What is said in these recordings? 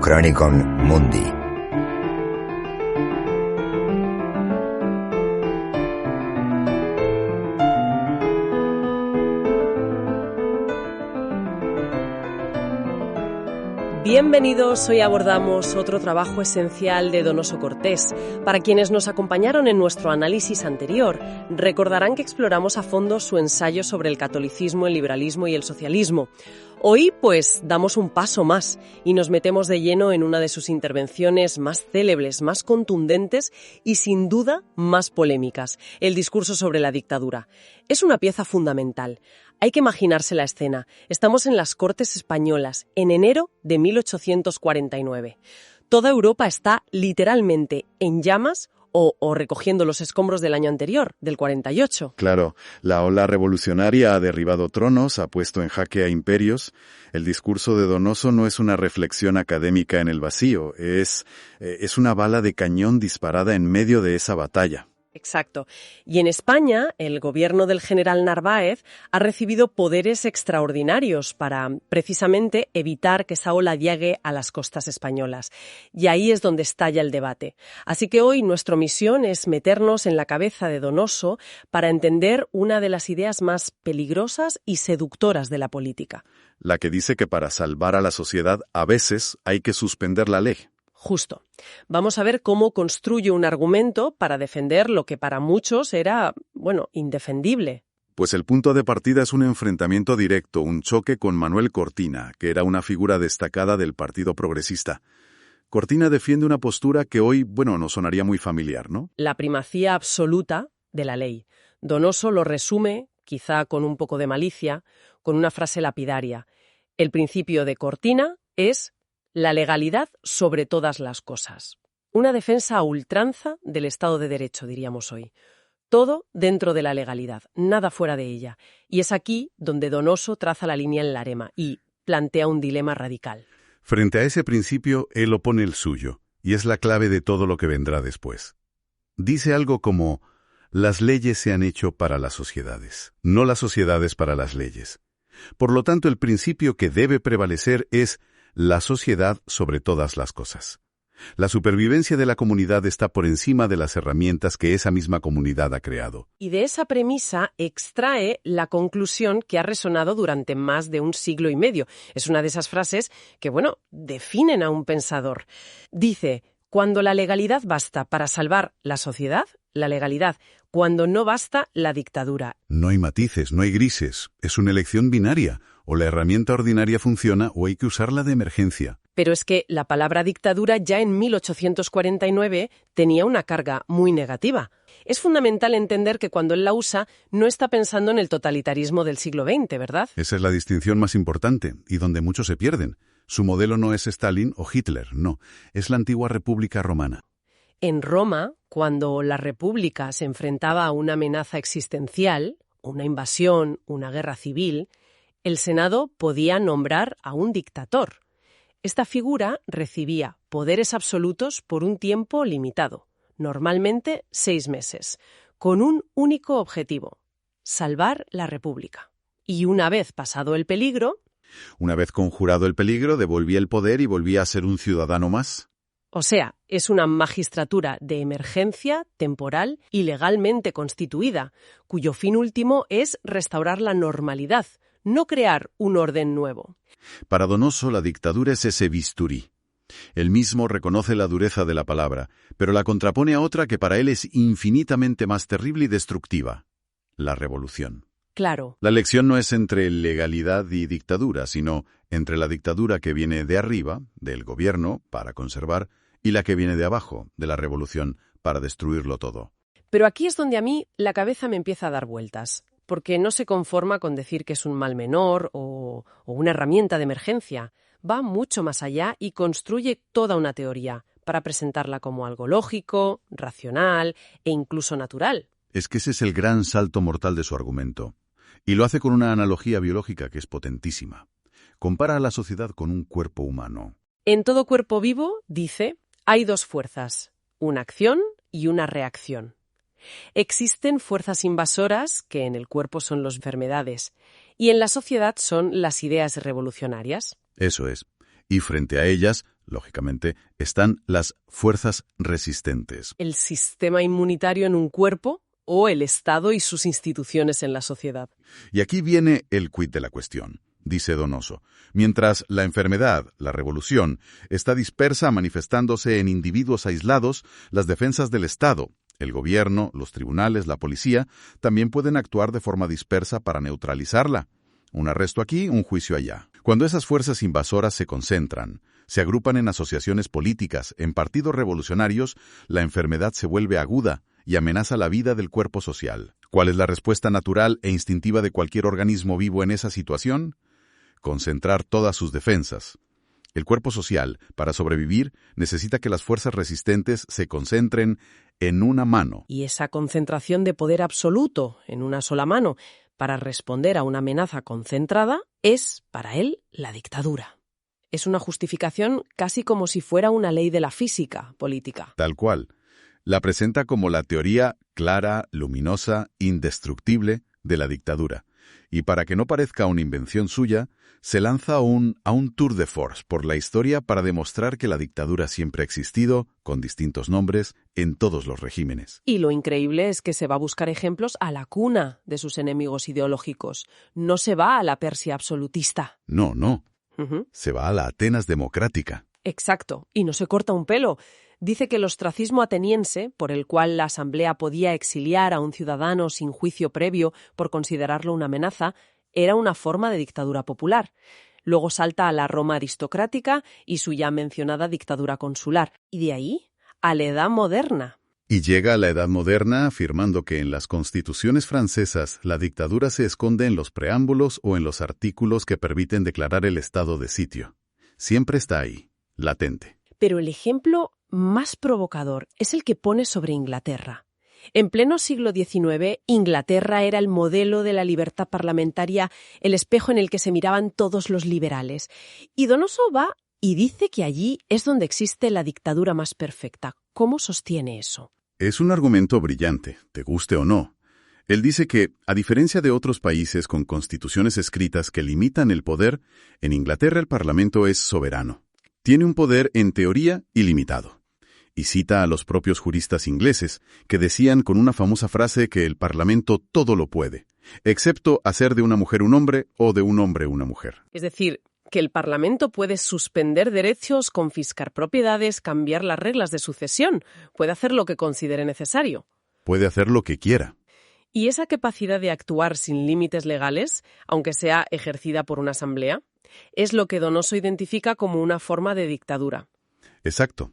Chronicon Mundi. Bienvenidos, hoy abordamos otro trabajo esencial de Donoso Cortés. Para quienes nos acompañaron en nuestro análisis anterior, recordarán que exploramos a fondo su ensayo sobre el catolicismo, el liberalismo y el socialismo. Hoy, pues, damos un paso más y nos metemos de lleno en una de sus intervenciones más célebres, más contundentes y, sin duda, más polémicas, el discurso sobre la dictadura. Es una pieza fundamental. Hay que imaginarse la escena. Estamos en las Cortes Españolas, en enero de 1849. Toda Europa está literalmente en llamas o recogiendo los escombros del año anterior, del 48. Claro, la ola revolucionaria ha derribado tronos, ha puesto en jaque a imperios. El discurso de Donoso no es una reflexión académica en el vacío, es una bala de cañón disparada en medio de esa batalla. Exacto. Y en España, el gobierno del general Narváez ha recibido poderes extraordinarios para, precisamente, evitar que esa ola llegue a las costas españolas. Y ahí es donde estalla el debate. Así que hoy nuestra misión es meternos en la cabeza de Donoso para entender una de las ideas más peligrosas y seductoras de la política. La que dice que para salvar a la sociedad a veces hay que suspender la ley. Justo. Vamos a ver cómo construye un argumento para defender lo que para muchos era, indefendible. Pues el punto de partida es un enfrentamiento directo, un choque con Manuel Cortina, que era una figura destacada del Partido Progresista. Cortina defiende una postura que hoy, nos sonaría muy familiar, ¿no? La primacía absoluta de la ley. Donoso lo resume, quizá con un poco de malicia, con una frase lapidaria. El principio de Cortina es la legalidad sobre todas las cosas. Una defensa a ultranza del Estado de Derecho, diríamos hoy. Todo dentro de la legalidad, nada fuera de ella. Y es aquí donde Donoso traza la línea en la arema y plantea un dilema radical. Frente a ese principio, él opone el suyo, y es la clave de todo lo que vendrá después. Dice algo como: las leyes se han hecho para las sociedades, no las sociedades para las leyes. Por lo tanto, el principio que debe prevalecer es la sociedad sobre todas las cosas. La supervivencia de la comunidad está por encima de las herramientas que esa misma comunidad ha creado. Y de esa premisa extrae la conclusión que ha resonado durante más de un siglo y medio. Es una de esas frases que, definen a un pensador. Dice: cuando la legalidad basta para salvar la sociedad, la legalidad; cuando no basta, la dictadura. No hay matices, no hay grises. Es una elección binaria. O la herramienta ordinaria funciona o hay que usarla de emergencia. Pero es que la palabra dictadura ya en 1849 tenía una carga muy negativa. Es fundamental entender que cuando él la usa no está pensando en el totalitarismo del siglo XX, ¿verdad? Esa es la distinción más importante y donde muchos se pierden. Su modelo no es Stalin o Hitler, no. Es la antigua República Romana. En Roma, cuando la República se enfrentaba a una amenaza existencial, una invasión, una guerra civil, el Senado podía nombrar a un dictador. Esta figura recibía poderes absolutos por un tiempo limitado, normalmente 6 meses, con un único objetivo: salvar la República. Y una vez pasado el peligro... Una vez conjurado el peligro, devolvía el poder y volvía a ser un ciudadano más. O sea, es una magistratura de emergencia, temporal y legalmente constituida, cuyo fin último es restaurar la normalidad, no crear un orden nuevo. Para Donoso, la dictadura es ese bisturí. Él mismo reconoce la dureza de la palabra, pero la contrapone a otra que para él es infinitamente más terrible y destructiva: la revolución. Claro. La elección no es entre legalidad y dictadura, sino entre la dictadura que viene de arriba, del gobierno, para conservar, y la que viene de abajo, de la revolución, para destruirlo todo. Pero aquí es donde a mí la cabeza me empieza a dar vueltas, porque no se conforma con decir que es un mal menor o una herramienta de emergencia. Va mucho más allá y construye toda una teoría para presentarla como algo lógico, racional e incluso natural. Es que ese es el gran salto mortal de su argumento. Y lo hace con una analogía biológica que es potentísima. Compara a la sociedad con un cuerpo humano. En todo cuerpo vivo, dice, hay 2 fuerzas: una acción y una reacción. Existen fuerzas invasoras, que en el cuerpo son las enfermedades, y en la sociedad son las ideas revolucionarias. Eso es. Y frente a ellas, lógicamente, están las fuerzas resistentes. ¿El sistema inmunitario en un cuerpo o el Estado y sus instituciones en la sociedad? Y aquí viene el quid de la cuestión. Dice Donoso, mientras la enfermedad, la revolución, está dispersa manifestándose en individuos aislados, las defensas del Estado, el gobierno, los tribunales, la policía, también pueden actuar de forma dispersa para neutralizarla. Un arresto aquí, un juicio allá. Cuando esas fuerzas invasoras se concentran, se agrupan en asociaciones políticas, en partidos revolucionarios, la enfermedad se vuelve aguda y amenaza la vida del cuerpo social. ¿Cuál es la respuesta natural e instintiva de cualquier organismo vivo en esa situación? Concentrar todas sus defensas. El cuerpo social, para sobrevivir, necesita que las fuerzas resistentes se concentren en una mano. Y esa concentración de poder absoluto en una sola mano para responder a una amenaza concentrada es, para él, la dictadura. Es una justificación casi como si fuera una ley de la física política. Tal cual. La presenta como la teoría clara, luminosa, indestructible de la dictadura. Y para que no parezca una invención suya, se lanza a un tour de force por la historia para demostrar que la dictadura siempre ha existido, con distintos nombres, en todos los regímenes. Y lo increíble es que se va a buscar ejemplos a la cuna de sus enemigos ideológicos. No se va a la Persia absolutista. No. Se va a la Atenas democrática. Exacto, y no se corta un pelo. Dice que el ostracismo ateniense, por el cual la Asamblea podía exiliar a un ciudadano sin juicio previo por considerarlo una amenaza, era una forma de dictadura popular. Luego salta a la Roma aristocrática y su ya mencionada dictadura consular. Y de ahí a la Edad Moderna. Y llega a la Edad Moderna afirmando que en las constituciones francesas la dictadura se esconde en los preámbulos o en los artículos que permiten declarar el estado de sitio. Siempre está ahí, latente. Pero el ejemplo más provocador es el que pone sobre Inglaterra. En pleno siglo XIX, Inglaterra era el modelo de la libertad parlamentaria, el espejo en el que se miraban todos los liberales. Y Donoso va y dice que allí es donde existe la dictadura más perfecta. ¿Cómo sostiene eso? Es un argumento brillante, te guste o no. Él dice que, a diferencia de otros países con constituciones escritas que limitan el poder, en Inglaterra el Parlamento es soberano. Tiene un poder, en teoría, ilimitado. Y cita a los propios juristas ingleses, que decían con una famosa frase que el Parlamento todo lo puede, excepto hacer de una mujer un hombre o de un hombre una mujer. Es decir, que el Parlamento puede suspender derechos, confiscar propiedades, cambiar las reglas de sucesión, puede hacer lo que considere necesario. Puede hacer lo que quiera. ¿Y esa capacidad de actuar sin límites legales, aunque sea ejercida por una asamblea, es lo que Donoso identifica como una forma de dictadura? Exacto.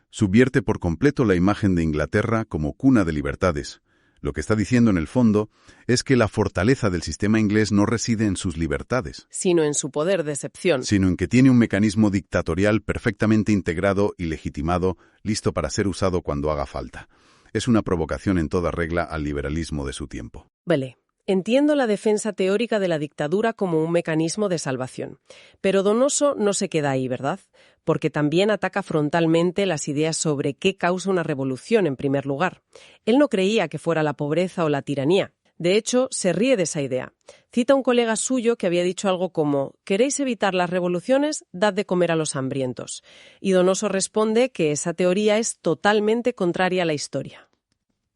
Subvierte por completo la imagen de Inglaterra como cuna de libertades. Lo que está diciendo en el fondo es que la fortaleza del sistema inglés no reside en sus libertades, sino en su poder de excepción. Sino en que tiene un mecanismo dictatorial perfectamente integrado y legitimado, listo para ser usado cuando haga falta. Es una provocación en toda regla al liberalismo de su tiempo. Vale. Entiendo la defensa teórica de la dictadura como un mecanismo de salvación. Pero Donoso no se queda ahí, ¿verdad? Porque también ataca frontalmente las ideas sobre qué causa una revolución en primer lugar. Él no creía que fuera la pobreza o la tiranía. De hecho, se ríe de esa idea. Cita a un colega suyo que había dicho algo como «¿Queréis evitar las revoluciones? Dad de comer a los hambrientos». Y Donoso responde que esa teoría es totalmente contraria a la historia.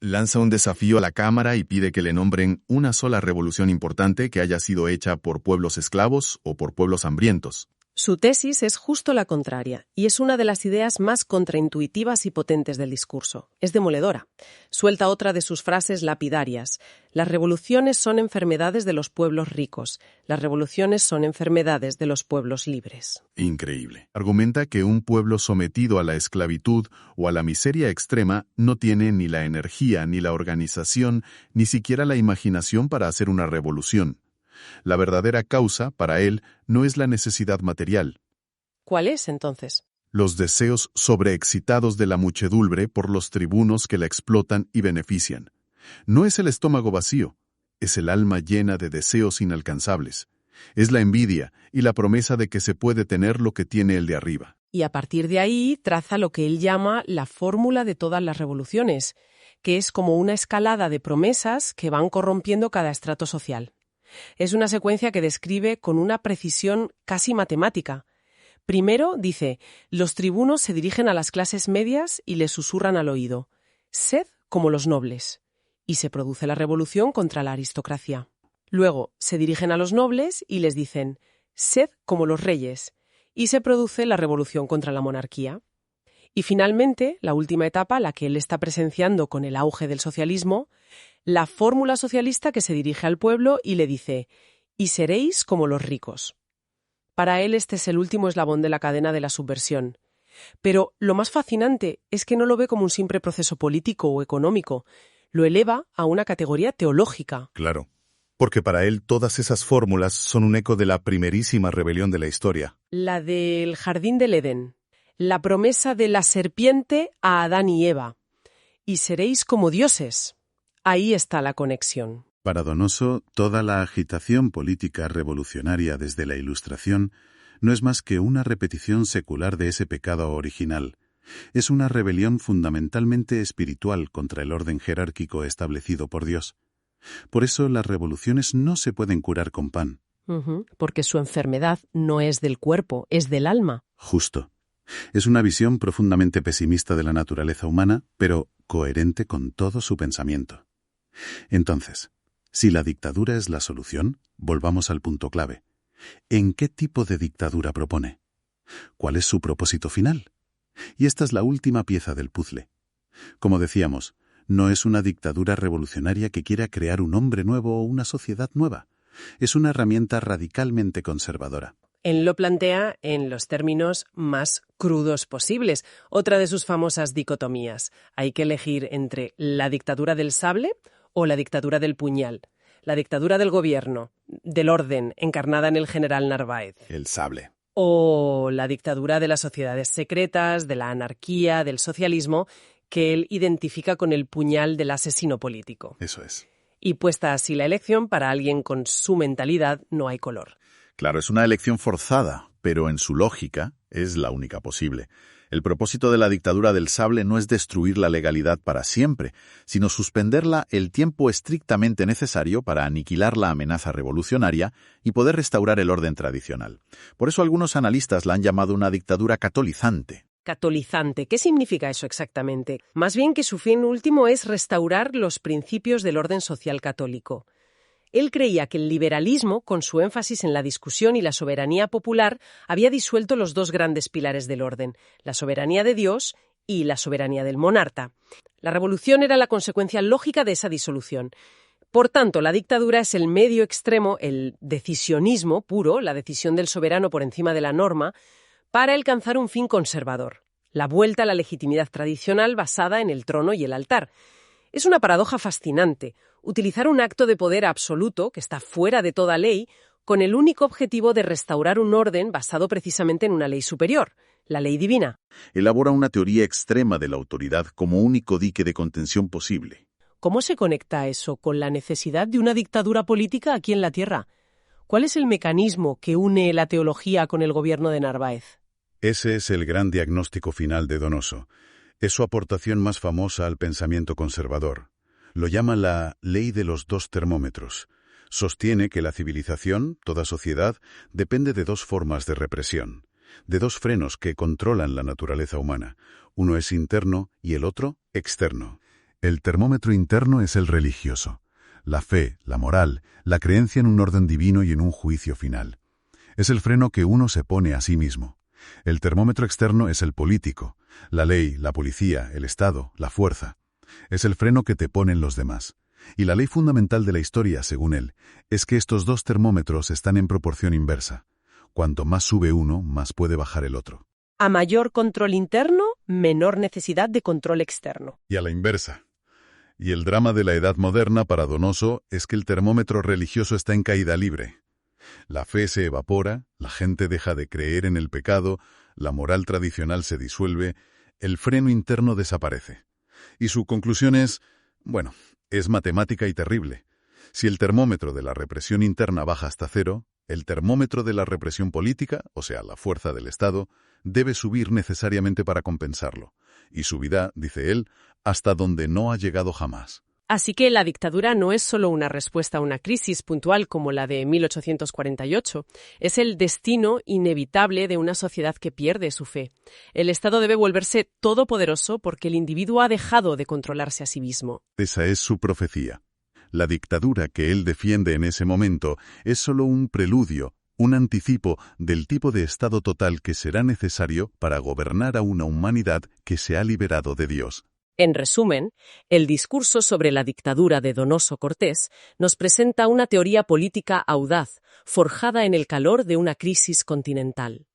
Lanza un desafío a la Cámara y pide que le nombren una sola revolución importante que haya sido hecha por pueblos esclavos o por pueblos hambrientos. Su tesis es justo la contraria, y es una de las ideas más contraintuitivas y potentes del discurso. Es demoledora. Suelta otra de sus frases lapidarias. Las revoluciones son enfermedades de los pueblos ricos. Las revoluciones son enfermedades de los pueblos libres. Increíble. Argumenta que un pueblo sometido a la esclavitud o a la miseria extrema no tiene ni la energía, ni la organización, ni siquiera la imaginación para hacer una revolución. La verdadera causa, para él, no es la necesidad material. ¿Cuál es, entonces? Los deseos sobreexcitados de la muchedumbre por los tribunos que la explotan y benefician. No es el estómago vacío, es el alma llena de deseos inalcanzables. Es la envidia y la promesa de que se puede tener lo que tiene el de arriba. Y a partir de ahí traza lo que él llama la fórmula de todas las revoluciones, que es como una escalada de promesas que van corrompiendo cada estrato social. Es una secuencia que describe con una precisión casi matemática. Primero, dice, los tribunos se dirigen a las clases medias y les susurran al oído, sed como los nobles, y se produce la revolución contra la aristocracia. Luego, se dirigen a los nobles y les dicen, sed como los reyes, y se produce la revolución contra la monarquía. Y finalmente, la última etapa, la que él está presenciando con el auge del socialismo, la fórmula socialista que se dirige al pueblo y le dice, y seréis como los ricos. Para él este es el último eslabón de la cadena de la subversión. Pero lo más fascinante es que no lo ve como un simple proceso político o económico, lo eleva a una categoría teológica. Claro, porque para él todas esas fórmulas son un eco de la primerísima rebelión de la historia. La del jardín del Edén, la promesa de la serpiente a Adán y Eva, y seréis como dioses. Ahí está la conexión. Para Donoso, toda la agitación política revolucionaria desde la Ilustración no es más que una repetición secular de ese pecado original. Es una rebelión fundamentalmente espiritual contra el orden jerárquico establecido por Dios. Por eso las revoluciones no se pueden curar con pan. Porque su enfermedad no es del cuerpo, es del alma. Justo. Es una visión profundamente pesimista de la naturaleza humana, pero coherente con todo su pensamiento. Entonces, si la dictadura es la solución, volvamos al punto clave. ¿En qué tipo de dictadura propone? ¿Cuál es su propósito final? Y esta es la última pieza del puzzle. Como decíamos, no es una dictadura revolucionaria que quiera crear un hombre nuevo o una sociedad nueva. Es una herramienta radicalmente conservadora. Él lo plantea en los términos más crudos posibles. Otra de sus famosas dicotomías. Hay que elegir entre la dictadura del sable o la dictadura del puñal. La dictadura del gobierno, del orden, encarnada en el general Narváez. El sable. O la dictadura de las sociedades secretas, de la anarquía, del socialismo, que él identifica con el puñal del asesino político. Eso es. Y puesta así la elección, para alguien con su mentalidad no hay color. Claro, es una elección forzada, pero en su lógica es la única posible. El propósito de la dictadura del sable no es destruir la legalidad para siempre, sino suspenderla el tiempo estrictamente necesario para aniquilar la amenaza revolucionaria y poder restaurar el orden tradicional. Por eso algunos analistas la han llamado una dictadura catolizante. Catolizante, ¿qué significa eso exactamente? Más bien que su fin último es restaurar los principios del orden social católico. Él creía que el liberalismo, con su énfasis en la discusión y la soberanía popular, había disuelto los dos grandes pilares del orden, la soberanía de Dios y la soberanía del monarca. La revolución era la consecuencia lógica de esa disolución. Por tanto, la dictadura es el medio extremo, el decisionismo puro, la decisión del soberano por encima de la norma, para alcanzar un fin conservador, la vuelta a la legitimidad tradicional basada en el trono y el altar. Es una paradoja fascinante, utilizar un acto de poder absoluto, que está fuera de toda ley, con el único objetivo de restaurar un orden basado precisamente en una ley superior, la ley divina. Elabora una teoría extrema de la autoridad como único dique de contención posible. ¿Cómo se conecta eso con la necesidad de una dictadura política aquí en la Tierra? ¿Cuál es el mecanismo que une la teología con el gobierno de Narváez? Ese es el gran diagnóstico final de Donoso. Es su aportación más famosa al pensamiento conservador. Lo llama la ley de los dos termómetros. Sostiene que la civilización, toda sociedad, depende de dos formas de represión, de dos frenos que controlan la naturaleza humana. Uno es interno y el otro externo. El termómetro interno es el religioso. La fe, la moral, la creencia en un orden divino y en un juicio final. Es el freno que uno se pone a sí mismo. El termómetro externo es el político, la ley, la policía, el Estado, la fuerza. Es el freno que te ponen los demás. Y la ley fundamental de la historia, según él, es que estos dos termómetros están en proporción inversa. Cuanto más sube uno, más puede bajar el otro. A mayor control interno, menor necesidad de control externo. Y a la inversa. Y el drama de la edad moderna para Donoso es que el termómetro religioso está en caída libre. La fe se evapora, la gente deja de creer en el pecado, la moral tradicional se disuelve, el freno interno desaparece. Y su conclusión es, bueno, es matemática y terrible. Si el termómetro de la represión interna baja hasta cero, el termómetro de la represión política, o sea, la fuerza del Estado, debe subir necesariamente para compensarlo. Y subirá, dice él, hasta donde no ha llegado jamás. Así que la dictadura no es solo una respuesta a una crisis puntual como la de 1848, es el destino inevitable de una sociedad que pierde su fe. El Estado debe volverse todopoderoso porque el individuo ha dejado de controlarse a sí mismo. Esa es su profecía. La dictadura que él defiende en ese momento es solo un preludio, un anticipo del tipo de Estado total que será necesario para gobernar a una humanidad que se ha liberado de Dios. En resumen, el discurso sobre la dictadura de Donoso Cortés nos presenta una teoría política audaz, forjada en el calor de una crisis continental.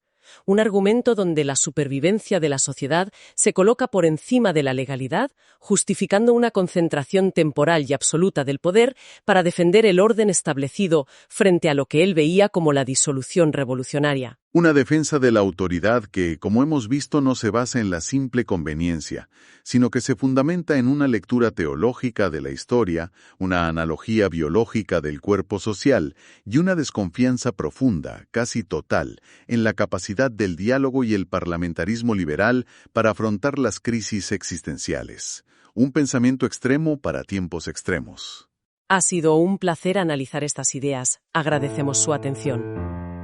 Un argumento donde la supervivencia de la sociedad se coloca por encima de la legalidad, justificando una concentración temporal y absoluta del poder para defender el orden establecido frente a lo que él veía como la disolución revolucionaria. Una defensa de la autoridad que, como hemos visto, no se basa en la simple conveniencia, sino que se fundamenta en una lectura teológica de la historia, una analogía biológica del cuerpo social y una desconfianza profunda, casi total, en la capacidad del diálogo y el parlamentarismo liberal para afrontar las crisis existenciales. Un pensamiento extremo para tiempos extremos. Ha sido un placer analizar estas ideas. Agradecemos su atención.